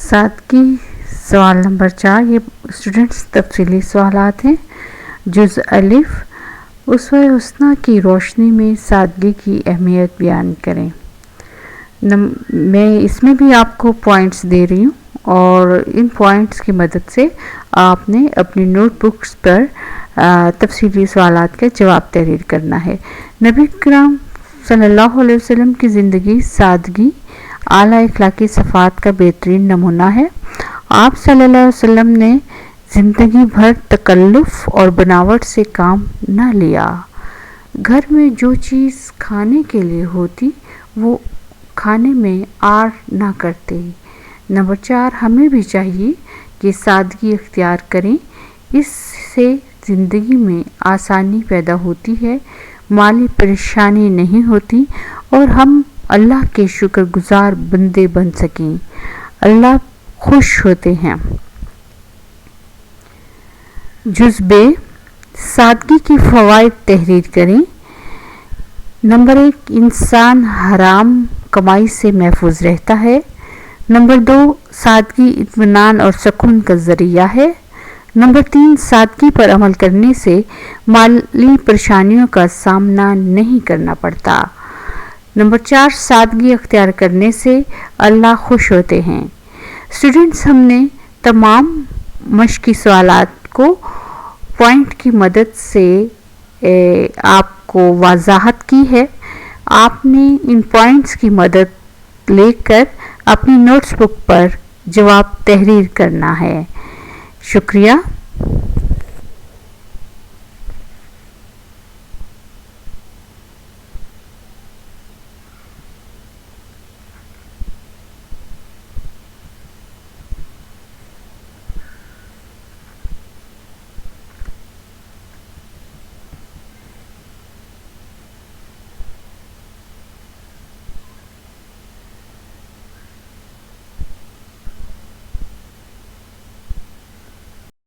سادگی سوال نمبر 4، یہ اسٹوڈنٹس تفصیلی سوالات ہیں۔ جز الف، اسوہ حسنہ کی روشنی میں سادگی کی اہمیت بیان کریں۔ میں اس میں بھی آپ کو پوائنٹس دے رہی ہوں اور ان پوائنٹس کی مدد سے آپ نے اپنی نوٹ بکس پر تفصیلی سوالات کا جواب تحریر کرنا ہے۔ نبی کرام صلی اللہ علیہ وسلم کی زندگی سادگی، اعلیٰ اخلاقی صفات کا بہترین نمونہ ہے۔ آپ صلی اللہ علیہ وسلم نے زندگی بھر تکلف اور بناوٹ سے کام نہ لیا۔ گھر میں جو چیز کھانے کے لیے ہوتی وہ کھانے میں آر نہ کرتے۔ نمبر 4، ہمیں بھی چاہیے کہ سادگی اختیار کریں، اس سے زندگی میں آسانی پیدا ہوتی ہے، مالی پریشانی نہیں ہوتی اور ہم اللہ کے شکر گزار بندے بن سکیں۔ اللہ خوش ہوتے ہیں۔ جز ب، سادگی کی فوائد تحریر کریں۔ نمبر 1، انسان حرام کمائی سے محفوظ رہتا ہے۔ نمبر 2، سادگی اطمینان اور سکون کا ذریعہ ہے۔ نمبر 3، سادگی پر عمل کرنے سے مالی پریشانیوں کا سامنا نہیں کرنا پڑتا۔ نمبر 4، سادگی اختیار کرنے سے اللہ خوش ہوتے ہیں۔ اسٹوڈنٹس، ہم نے تمام مشقی سوالات کو پوائنٹ کی مدد سے آپ کو وضاحت کی ہے۔ آپ نے ان پوائنٹس کی مدد لے کر اپنی نوٹس بک پر جواب تحریر کرنا ہے۔ شکریہ۔